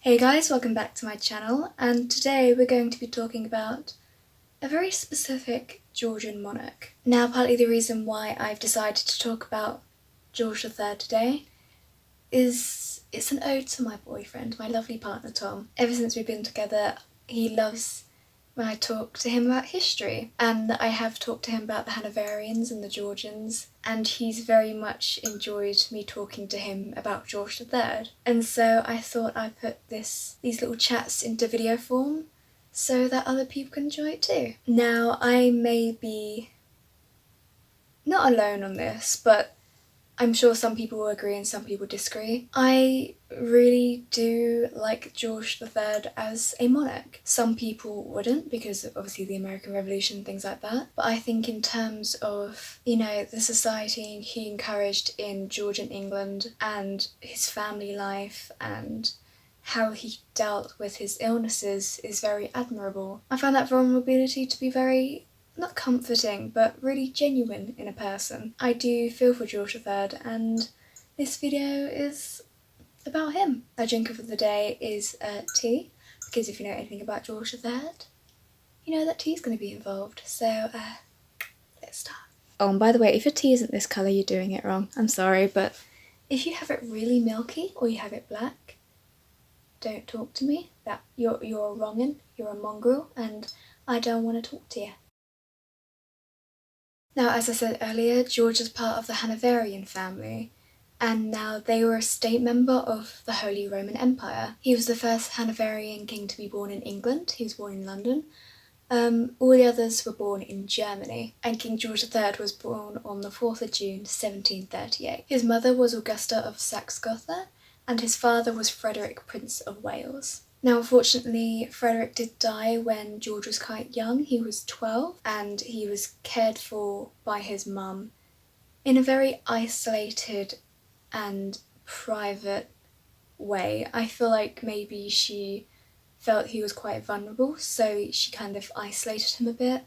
Hey guys, welcome back to my channel, and today we're going to be talking about a very specific Georgian monarch. Now, partly the reason why I've decided to talk about George III today is it's an ode to my boyfriend, my lovely partner Tom. Ever since we've been together, he loves when I talk to him about history, and I have talked to him about the Hanoverians and the Georgians, and he's very much enjoyed me talking to him about George III. And so I thought I'd put these little chats into video form so that other people can enjoy it too. Now, I may be not alone on this, but I'm sure some people will agree and some people disagree. I really do like George III as a monarch. Some people wouldn't because of obviously the American Revolution, things like that. But I think in terms of, the society he encouraged in Georgian England and his family life and how he dealt with his illnesses is very admirable. I found that vulnerability to be very not comforting, but really genuine in a person. I do feel for George III, and this video is about him. Our drink of the day is tea, because if you know anything about George III, you know that tea's going to be involved. So let's start. Oh, and by the way, if your tea isn't this colour, you're doing it wrong. I'm sorry, but if you have it really milky or you have it black, don't talk to me. That you're a wrong'un, you're a mongrel, and I don't want to talk to you. Now, as I said earlier, George is part of the Hanoverian family, and now they were a state member of the Holy Roman Empire. He was the first Hanoverian king to be born in England. He was born in London. All the others were born in Germany, and King George III was born on the 4th of June 1738. His mother was Augusta of Saxe-Gotha, and his father was Frederick, Prince of Wales. Now, unfortunately, Frederick did die when George was quite young. He was 12, and he was cared for by his mum in a very isolated and private way. I feel like maybe she felt he was quite vulnerable, so she kind of isolated him a bit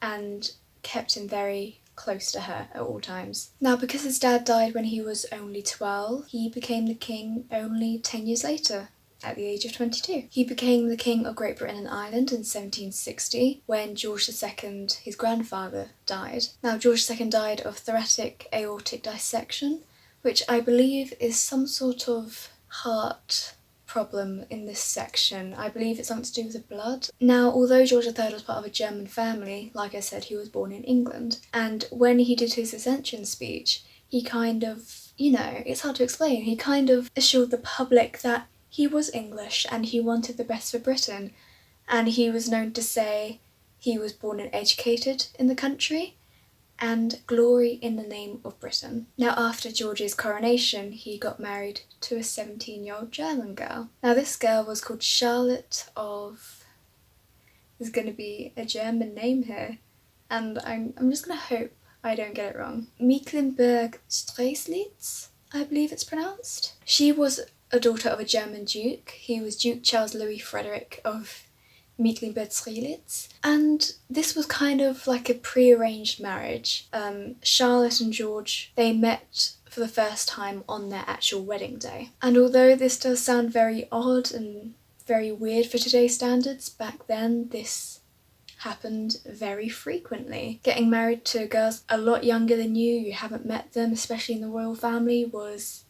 and kept him very close to her at all times. Now, because his dad died when he was only 12, he became the king only 10 years later, at the age of 22. He became the King of Great Britain and Ireland in 1760 when George II, his grandfather, died. Now, George II died of thoracic aortic dissection, which I believe is some sort of heart problem in this section. I believe it's something to do with the blood. Now, although George III was part of a German family, like I said, he was born in England, and when he did his Ascension speech, he kind of, it's hard to explain, he kind of assured the public that he was English and he wanted the best for Britain, and he was known to say he was born and educated in the country and glory in the name of Britain. Now, after George's coronation, he got married to a 17-year-old German girl. Now, this girl was called Charlotte of... There's going to be a German name here, and I'm just going to hope I don't get it wrong. Mecklenburg-Strelitz, I believe it's pronounced. She was a daughter of a German duke. He was Duke Charles Louis Frederick of Mecklenburg-Strelitz, and this was kind of like a pre-arranged marriage. Charlotte and George, they met for the first time on their actual wedding day. And although this does sound very odd and very weird for today's standards, back then this happened very frequently. Getting married to girls a lot younger than you haven't met them, especially in the royal family, was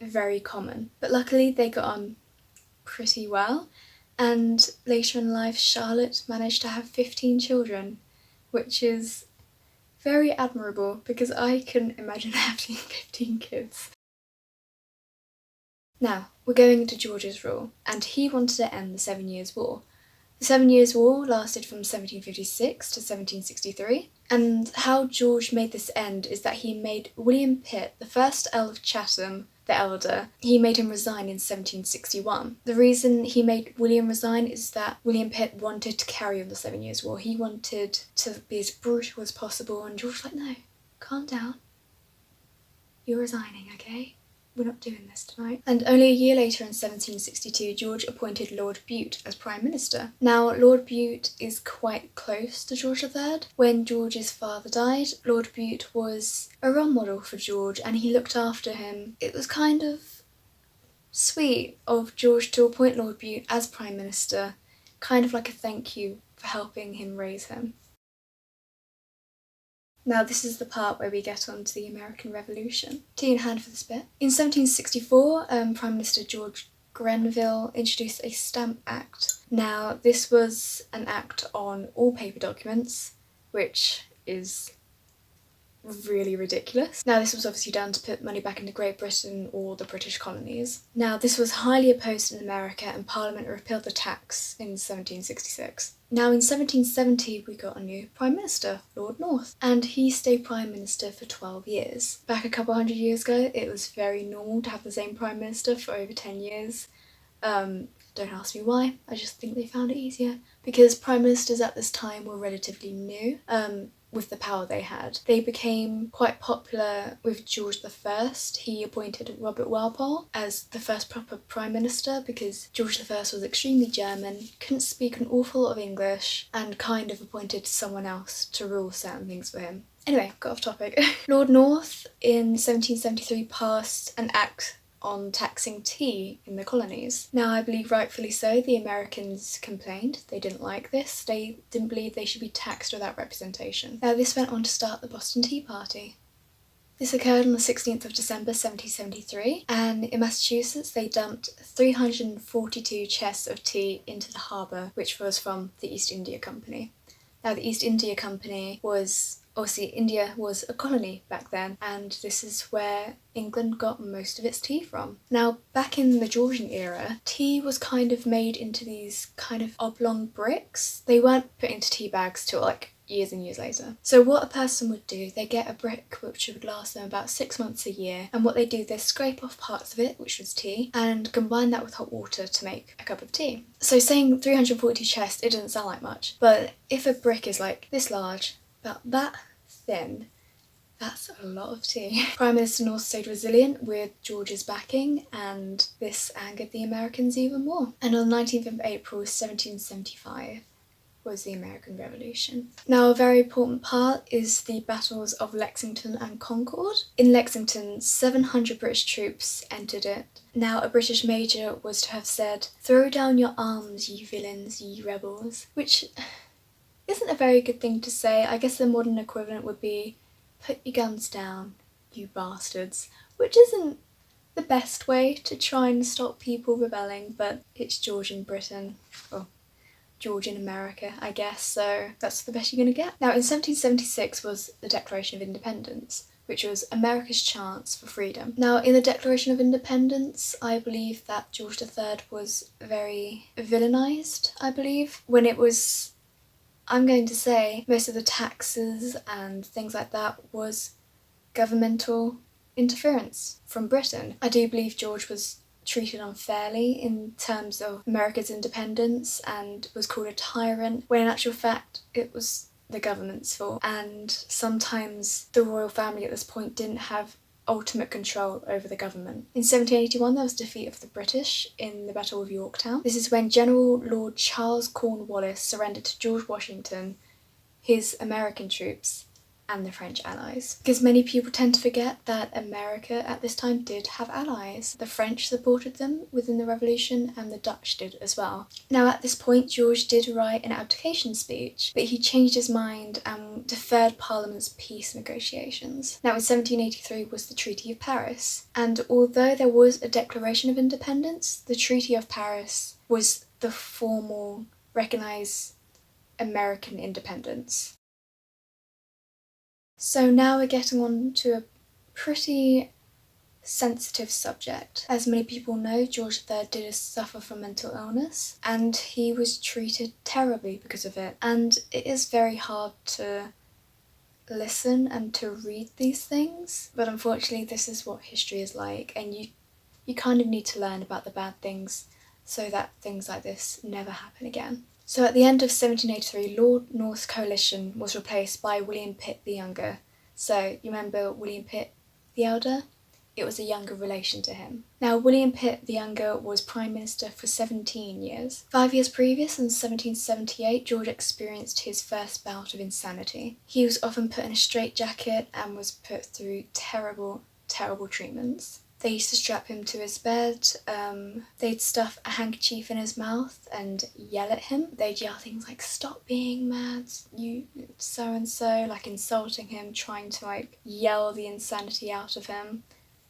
very common. But luckily they got on pretty well, and later in life Charlotte managed to have 15 children, which is very admirable because I couldn't imagine having 15 kids. Now, we're going into George's rule, and he wanted to end the 7 Years' War. The 7 Years' War lasted from 1756 to 1763, and how George made this end is that he made William Pitt, the first Earl of Chatham, the elder, he made him resign in 1761. The reason he made William resign is that William Pitt wanted to carry on the 7 Years' War. He wanted to be as brutal as possible, and George was like, no, calm down. You're resigning, okay? We're not doing this tonight. And only a year later in 1762, George appointed Lord Bute as Prime Minister. Now, Lord Bute is quite close to George III. When George's father died, Lord Bute was a role model for George and he looked after him. It was kind of sweet of George to appoint Lord Bute as Prime Minister, kind of like a thank you for helping him raise him. Now this is the part where we get on to the American Revolution. Tea in hand for this bit. In 1764, Prime Minister George Grenville introduced a Stamp Act. Now this was an act on all paper documents, which is really ridiculous. Now this was obviously done to put money back into Great Britain or the British colonies. Now this was highly opposed in America and Parliament repealed the tax in 1766. Now in 1770 we got a new Prime Minister, Lord North, and he stayed Prime Minister for 12 years. Back a couple hundred years ago it was very normal to have the same Prime Minister for over 10 years. Don't ask me why, I just think they found it easier. Because Prime Ministers at this time were relatively new. With the power they had. They became quite popular with George I. He appointed Robert Walpole as the first proper Prime Minister because George I was extremely German, couldn't speak an awful lot of English, and kind of appointed someone else to rule certain things for him. Anyway, got off topic. Lord North in 1773 passed an act on taxing tea in the colonies. Now I believe rightfully so, the Americans complained. They didn't like this. They didn't believe they should be taxed without representation. Now this went on to start the Boston Tea Party. This occurred on the 16th of December 1773, and in Massachusetts they dumped 342 chests of tea into the harbour, which was from the East India Company. Now the East India Company was, obviously India was a colony back then, and this is where England got most of its tea from. Now back in the Georgian era, tea was kind of made into these kind of oblong bricks. They weren't put into tea bags till like years and years later. So what a person would do, they get a brick which would last them about 6 months a year, and what they do, they scrape off parts of it, which was tea, and combine that with hot water to make a cup of tea. So saying 340 chests, it doesn't sound like much, but if a brick is like this large, about that thin, that's a lot of tea. Prime Minister North stayed resilient with George's backing, and this angered the Americans even more. And on the 19th of April 1775 was the American Revolution. Now a very important part is the battles of Lexington and Concord. In Lexington, 700 British troops entered it. Now a British major was to have said, "Throw down your arms, ye villains, ye rebels," which isn't a very good thing to say. I guess the modern equivalent would be, "Put your guns down, you bastards," which isn't the best way to try and stop people rebelling, but it's Georgian Britain. Well, Georgian America, I guess, so that's the best you're gonna get. Now in 1776 was the Declaration of Independence, which was America's chance for freedom. Now in the Declaration of Independence, I believe that George III was very villainized, I believe, when it was, I'm going to say, most of the taxes and things like that was governmental interference from Britain. I do believe George was treated unfairly in terms of America's independence and was called a tyrant, when in actual fact it was the government's fault, and sometimes the royal family at this point didn't have ultimate control over the government. In 1781 there was defeat of the British in the Battle of Yorktown. This is when General Lord Charles Cornwallis surrendered to George Washington, his American troops, and the French allies. Because many people tend to forget that America at this time did have allies. The French supported them within the revolution and the Dutch did as well. Now at this point George did write an abdication speech, but he changed his mind and deferred Parliament's peace negotiations. Now in 1783 was the Treaty of Paris, and although there was a Declaration of Independence, the Treaty of Paris was the formal recognised American independence. So now we're getting on to a pretty sensitive subject. As many people know, George III did suffer from mental illness, and he was treated terribly because of it. And it is very hard to listen and to read these things, but unfortunately this is what history is like, and you kind of need to learn about the bad things so that things like this never happen again. So at the end of 1783, Lord North's coalition was replaced by William Pitt the Younger. So you remember William Pitt the Elder? It was a younger relation to him. Now William Pitt the Younger was Prime Minister for 17 years. 5 years previous, in 1778, George experienced his first bout of insanity. He was often put in a straitjacket and was put through terrible, terrible treatments. They used to strap him to his bed, they'd stuff a handkerchief in his mouth and yell at him. They'd yell things like, "Stop being mad, you so-and-so," like insulting him, trying to like yell the insanity out of him.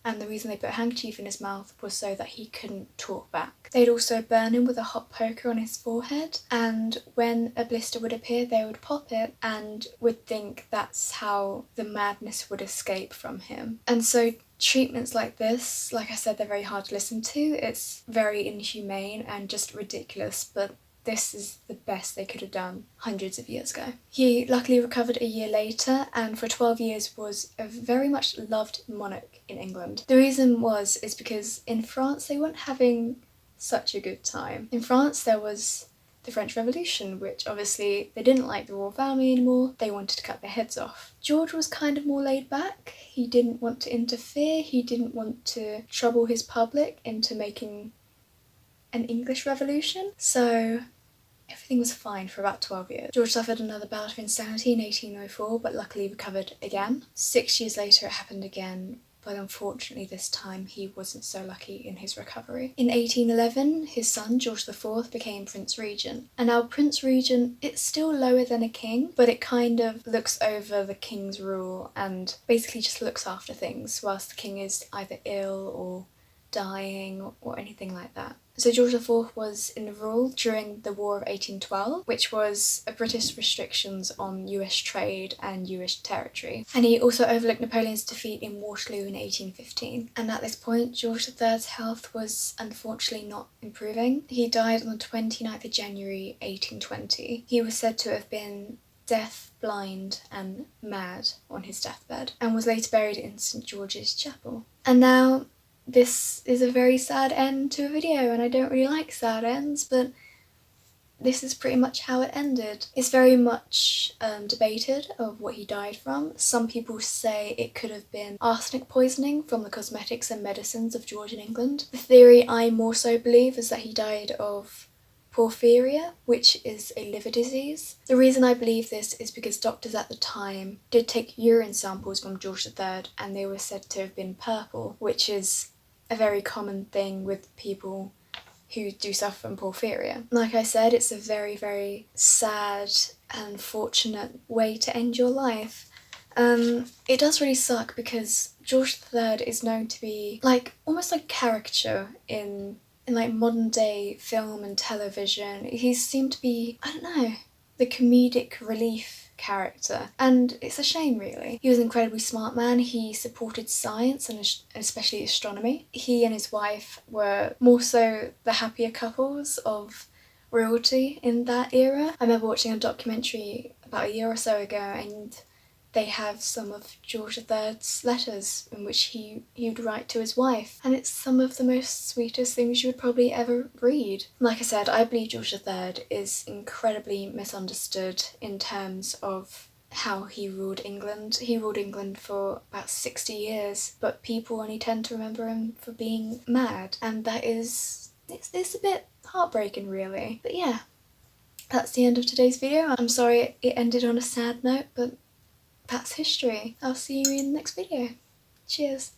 And the reason they put a handkerchief in his mouth was so that he couldn't talk back. They'd also burn him with a hot poker on his forehead, and when a blister would appear they would pop it and would think that's how the madness would escape from him. And so treatments like this, like I said, they're very hard to listen to. It's very inhumane and just ridiculous, but this is the best they could have done hundreds of years ago. He luckily recovered a year later, and for 12 years was a very much loved monarch in England. The reason is because in France they weren't having such a good time. In France there was the French Revolution, which obviously they didn't like the royal family anymore. They wanted to cut their heads off. George was kind of more laid back. He didn't want to interfere. He didn't want to trouble his public into making an English revolution. So everything was fine for about 12 years. George suffered another bout of insanity in 1804, but luckily recovered again. 6 years later it happened again, but unfortunately this time he wasn't so lucky in his recovery. In 1811, his son, George IV, became Prince Regent. And now Prince Regent, it's still lower than a king, but it kind of looks over the king's rule and basically just looks after things whilst the king is either ill or dying or anything like that. So George IV was in rule during the War of 1812, which was a British restrictions on US trade and US territory. And he also overlooked Napoleon's defeat in Waterloo in 1815. And at this point, George III's health was unfortunately not improving. He died on the 29th of January 1820. He was said to have been deaf, blind and mad on his deathbed, and was later buried in St George's Chapel. And now this is a very sad end to a video, and I don't really like sad ends, but this is pretty much how it ended. It's very much debated of what he died from. Some people say it could have been arsenic poisoning from the cosmetics and medicines of George in England. The theory I more so believe is that he died of porphyria, which is a liver disease. The reason I believe this is because doctors at the time did take urine samples from George III and they were said to have been purple, which is a very common thing with people who do suffer from porphyria. Like I said, it's a very, very sad and unfortunate way to end your life. It does really suck because George III is known to be like almost like caricature in like modern day film and television. He seemed to be, I don't know, the comedic relief character, and it's a shame really. He was an incredibly smart man. He supported science and especially astronomy. He and his wife were more so the happier couples of royalty in that era. I remember watching a documentary about a year or so ago, and they have some of George III's letters in which he would write to his wife, and it's some of the most sweetest things you would probably ever read. Like I said, I believe George III is incredibly misunderstood in terms of how he ruled England. He ruled England for about 60 years, but people only tend to remember him for being mad, and that is, it's a bit heartbreaking really. But yeah, that's the end of today's video. I'm sorry it ended on a sad note, but that's history. I'll see you in the next video. Cheers.